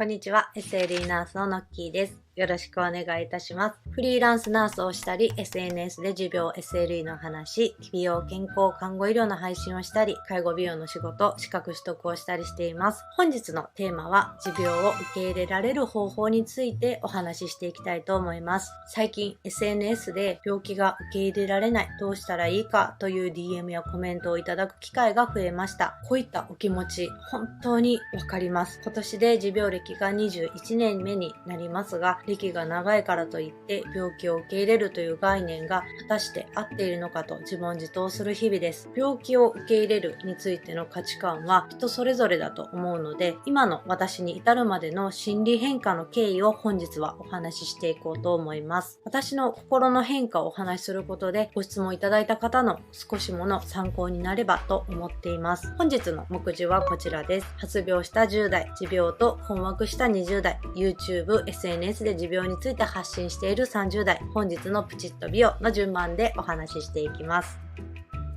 んにちは。SLE ナースのノッキーです。よろしくお願いいたします。フリーランスナースをしたり、SNS で持病 SLE の話、美容健康看護医療の配信をしたり、介護美容の仕事、資格取得をしたりしています。本日のテーマは、持病を受け入れられる方法についてお話ししていきたいと思います。最近 SNS で病気が受け入れられない、どうしたらいいかという DM やコメントをいただく機会が増えました。こういったお気持ち、本当にわかります。今年で持病歴が21年目になりますが、歴が長いからといって病気を受け入れるという概念が果たして合っているのかと自問自答する日々です。病気を受け入れるについての価値観は人それぞれだと思うので、今の私に至るまでの心理変化の経緯を本日はお話ししていこうと思います。私の心の変化をお話しすることでご質問いただいた方の少しもの参考になればと思っています。本日の目次はこちらです。発病した10代、持病と困惑した20代、YouTube、SNS で持病について発信している30代、本日のプチッと美容の順番でお話ししていきます。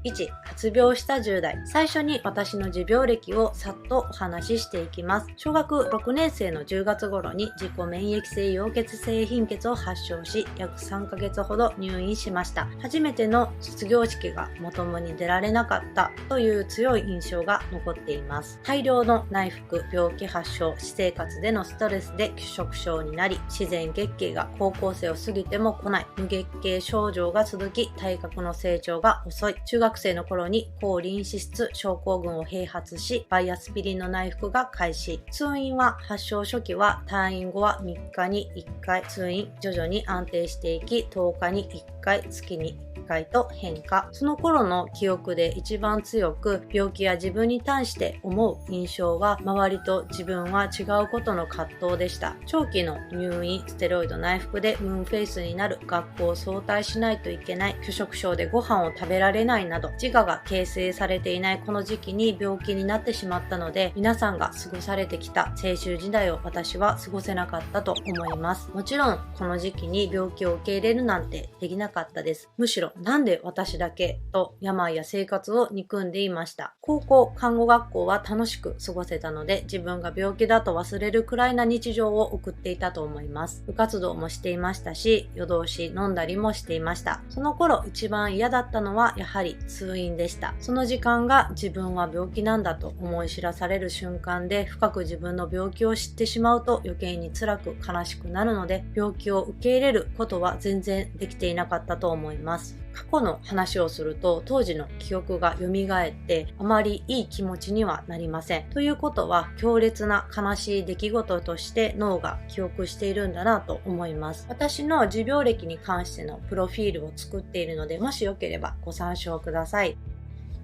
1、発病した10代。最初に私の持病歴をさっとお話ししていきます。小学6年生の10月頃に自己免疫性溶血性貧血を発症し、約3ヶ月ほど入院しました。初めての卒業式がまともに出られなかったという強い印象が残っています。大量の内服、病気発症、私生活でのストレスで拒食症になり、自然月経が高校生を過ぎても来ない、無月経症状が続き、体格の成長が遅い。中学生の頃に抗リン脂質症候群を併発し、バイアスピリンの内服が開始。通院は発症初期は退院後は3日に1回通院、徐々に安定していき、10日に1回、月に1回と変化。その頃の記憶で一番強く病気や自分に対して思う印象は、周りと自分は違うことの葛藤でした。長期の入院、ステロイド内服でムーンフェイスになる、学校を早退しないといけない、拒食症でご飯を食べられないなど、自我が形成されていないこの時期に病気になってしまったので、皆さんが過ごされてきた青春時代を私は過ごせなかったと思います。もちろんこの時期に病気を受け入れるなんてできなかったです。むしろなんで私だけと病や生活を憎んでいました。高校、看護学校は楽しく過ごせたので、自分が病気だと忘れるくらいな日常を送っていたと思います。部活動もしていましたし、夜通し飲んだりもしていました。その頃一番嫌だったのはやはり通院でした。その時間が自分は病気なんだと思い知らされる瞬間で、深く自分の病気を知ってしまうと余計に辛く悲しくなるので、病気を受け入れることは全然できていなかったと思います。過去の話をすると当時の記憶が蘇ってあまりいい気持ちにはなりません。ということは強烈な悲しい出来事として脳が記憶しているんだなと思います。私の持病歴に関してのプロフィールを作っているので、もしよければご参照ください。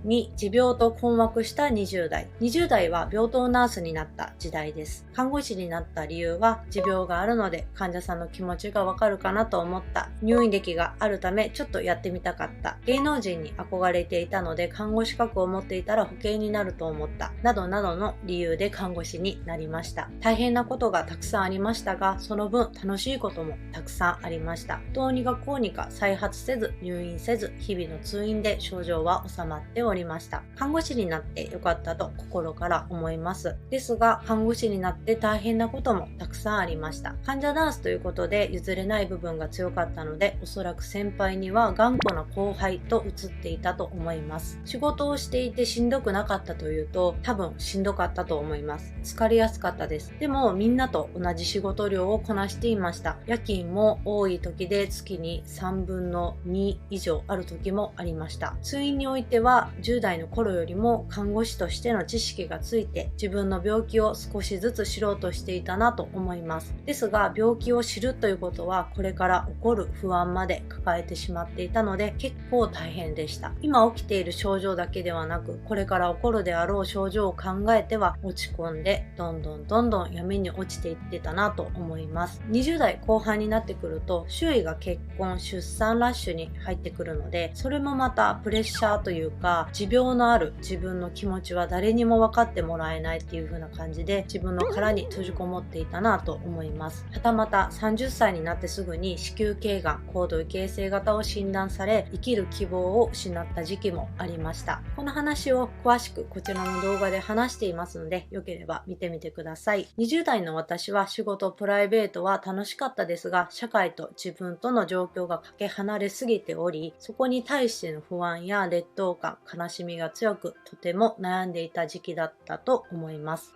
2、持病と困惑した20代。20代は病棟ナースになった時代です。看護師になった理由は、持病があるので患者さんの気持ちがわかるかなと思った。入院歴があるためちょっとやってみたかった。芸能人に憧れていたので看護資格を持っていたら保険になると思った。などなどの理由で看護師になりました。大変なことがたくさんありましたが、その分楽しいこともたくさんありました。どうにかこうにか再発せず、入院せず、日々の通院で症状は収まっておりました。看護師になってよかったと心から思います。ですが、看護師になって大変なこともたくさんありました。患者ナースということで譲れない部分が強かったので、おそらく先輩には頑固な後輩と映っていたと思います。仕事をしていてしんどくなかったというと、多分しんどかったと思います。疲れやすかったです。でもみんなと同じ仕事量をこなしていました。夜勤も多い時で月に3分の2以上ある時もありました。通院においては10代の頃よりも看護師としての知識がついて、自分の病気を少しずつ知ろうとしていたなと思います。ですが、病気を知るということはこれから起こる不安まで抱えてしまっていたので、結構大変でした。今起きている症状だけではなく、これから起こるであろう症状を考えては落ち込んで、どんどん闇に落ちていってたなと思います。20代後半になってくると、周囲が結婚、出産ラッシュに入ってくるので、それもまたプレッシャーというか、は、持病のある自分の気持ちは誰にも分かってもらえないっていう風な感じで自分の殻に閉じこもっていたなと思います。はたまた30歳になってすぐに子宮頸がん、高度異形成型を診断され、生きる希望を失った時期もありました。この話を詳しくこちらの動画で話していますので、よければ見てみてください。20代の私は仕事、プライベートは楽しかったですが、社会と自分との状況がかけ離れすぎており、そこに対しての不安や劣等感、悲しみが強く、とても悩んでいた時期だったと思います。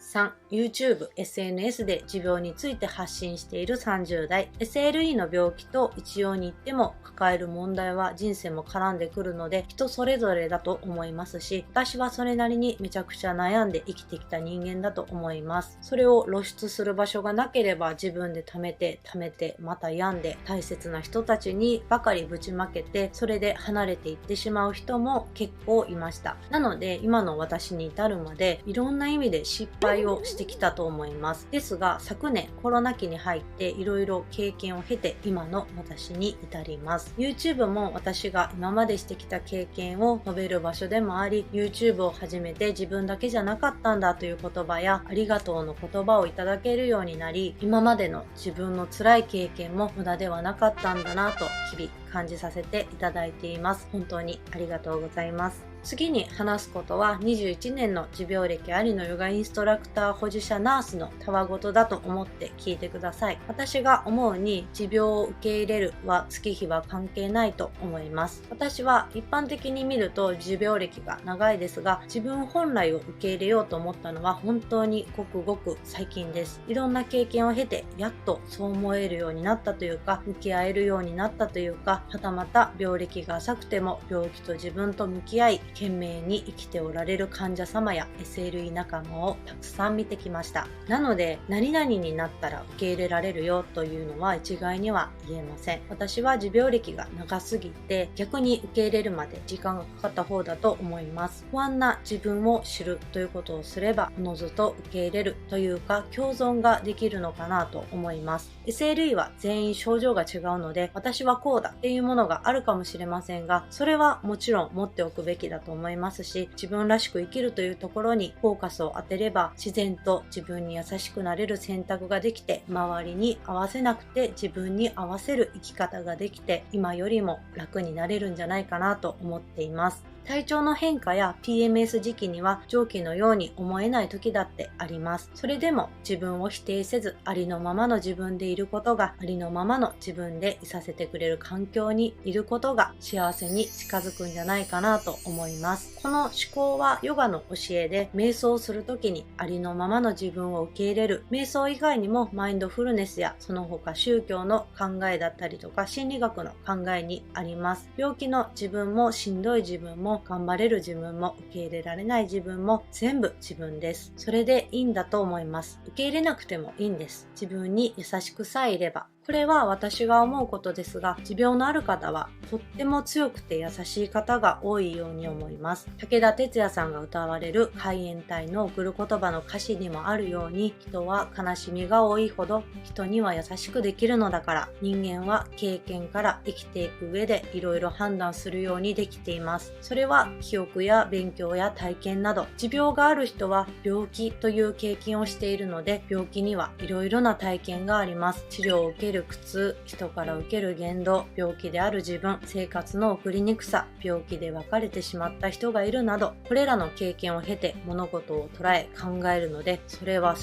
3、YouTube、SNS で持病について発信している30代。SLE の病気と一様に言っても抱える問題は人生も絡んでくるので人それぞれだと思いますし、私はそれなりにめちゃくちゃ悩んで生きてきた人間だと思います。それを露出する場所がなければ自分で溜めてまた病んで大切な人たちにばかりぶちまけて、それで離れていってしまう人も結構いました。なので今の私に至るまでいろんな意味で失敗をしてきたと思います。ですが昨年コロナ期に入っていろいろ経験を経て今の私に至ります。 YouTube も私が今までしてきた経験を述べる場所でもあり、 YouTube を始めて自分だけじゃなかったんだという言葉やありがとうの言葉をいただけるようになり、今までの自分の辛い経験も無駄ではなかったんだなと日々感じさせていただいています。本当にありがとうございます。次に話すことは21年の持病歴ありのヨガインストラクター保持者ナースのたわごとだと思って聞いてください。私が思うに持病を受け入れるは月日は関係ないと思います。私は一般的に見ると持病歴が長いですが、自分本来を受け入れようと思ったのは本当にごくごく最近です。いろんな経験を経てやっとそう思えるようになったというか、向き合えるようになったというか、はたまた病歴が浅くても病気と自分と向き合い懸命に生きておられる患者様や SLE 仲間をたくさん見てきました。なので何々になったら受け入れられるよというのは一概には言えません。私は持病歴が長すぎて逆に受け入れるまで時間がかかった方だと思います。不安な自分を知るということをすればおのずと受け入れるというか共存ができるのかなと思います。 SLE は全員症状が違うので、私はこうだっていうものがあるかもしれませんが、それはもちろん持っておくべきだと思いますし、自分らしく生きるというところにフォーカスを当てれば自然と自分に優しくなれる選択ができて、周りに合わせなくて自分に合わせる生き方ができて、今よりも楽になれるんじゃないかなと思っています。体調の変化や PMS 時期には上記のように思えない時だってあります。それでも自分を否定せず、ありのままの自分でいることが、ありのままの自分でいさせてくれる環境にいることが幸せに近づくんじゃないかなと思います。この思考はヨガの教えで、瞑想する時にありのままの自分を受け入れる。瞑想以外にもマインドフルネスやその他宗教の考えだったりとか心理学の考えにあります。病気の自分もしんどい自分も頑張れる自分も受け入れられない自分も全部自分です。それでいいんだと思います。受け入れなくてもいいんです。自分に優しくさえいれば。これは私が思うことですが、持病のある方はとっても強くて優しい方が多いように思います。武田鉄矢さんが歌われる海援隊の送る言葉の歌詞にもあるように、人は悲しみが多いほど人には優しくできるのだから、人間は経験から生きていく上でいろいろ判断するようにできています。それは記憶や勉強や体験など、持病がある人は病気という経験をしているので、病気にはいろいろな体験があります。治療を受ける苦痛、人から受ける言動、病気である自分、生活の送りにくさ、病気で別れてしまった人がいるなど、これらの経験を経て物事を捉え考えるので、それは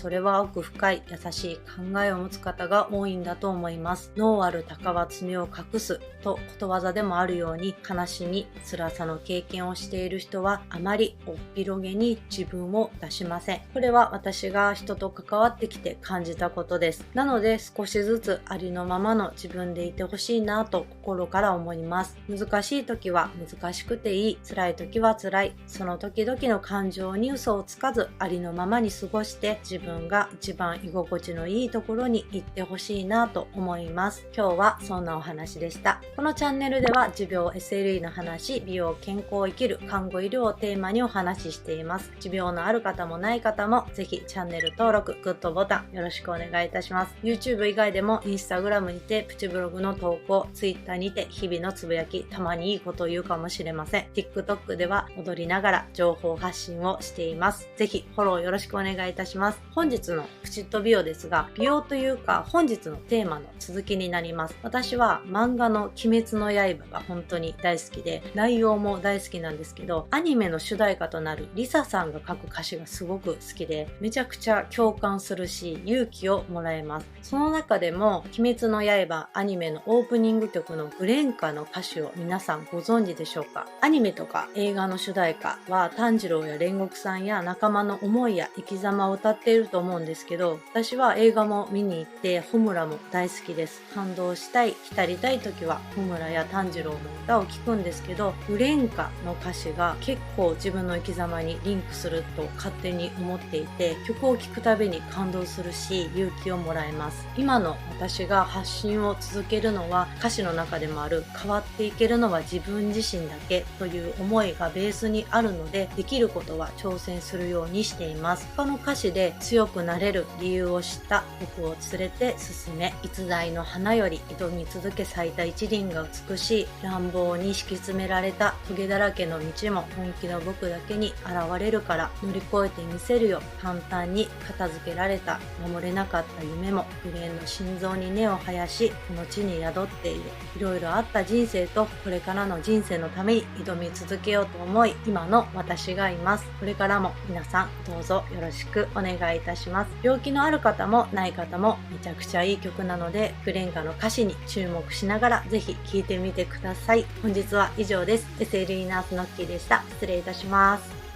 奥深い優しい考えを持つ方が多いんだと思います。能ある鷹は爪を隠すとことわざでもあるように、悲しみ、辛さの経験をしている人はあまりおっぴろげに自分を出しません。これは私が人と関わってきて感じたことです。なので少しずつありのままの自分でいてほしいなと心から思います。難しい時は難しくていい、辛い時は辛い、その時々の感情に嘘をつかずありのままに過ごして、自分が一番居心地のいいところに行ってほしいなと思います。今日はそんなお話でした。このチャンネルでは持病 SLE の話、美容健康を生きる看護医療をテーマにお話ししています。持病のある方もない方もぜひチャンネル登録、グッドボタンよろしくお願いいたします。 YouTube 以外でもインススタグラムにてプチブログの投稿、ツイッターにて日々のつぶやき、たまにいいことを言うかもしれません。TikTok では踊りながら情報発信をしています。ぜひフォローよろしくお願いいたします。本日のプチッと美容ですが、美容というか本日のテーマの続きになります。私は漫画の鬼滅の刃が本当に大好きで、内容も大好きなんですけど、アニメの主題歌となるリサさんが書く歌詞がすごく好きで、めちゃくちゃ共感するし、勇気をもらえます。その中でも、鬼滅の刃アニメのオープニング曲のグレンカの歌詞を皆さんご存知でしょうか？アニメとか映画の主題歌は炭治郎や煉獄さんや仲間の思いや生き様を歌っていると思うんですけど、私は映画も見に行ってホムラも大好きです。感動したい、浸りたい時はホムラや炭治郎の歌を聴くんですけど、グレンカの歌詞が結構自分の生き様にリンクすると勝手に思っていて、曲を聴くたびに感動するし勇気をもらえます。今の私が発信を続けるのは、歌詞の中でもある変わっていけるのは自分自身だけという思いがベースにあるので、できることは挑戦するようにしています。他の歌詞で強くなれる理由を知った僕を連れて進め、逸材の花より挑み続け咲いた一輪が美しい、乱暴に敷き詰められたトゲだらけの道も本気の僕だけに現れるから乗り越えてみせるよ、簡単に片付けられた守れなかった夢もグレンの心臓に根を生やし、この地に宿っている。いろいろあった人生とこれからの人生のために挑み続けようと思い、今の私がいます。これからも皆さんどうぞよろしくお願いいたします。病気のある方もない方もめちゃくちゃいい曲なので、グレンカの歌詞に注目しながらぜひ聴いてみてください。本日は以上です。SLEナースのっきーでした。失礼いたします。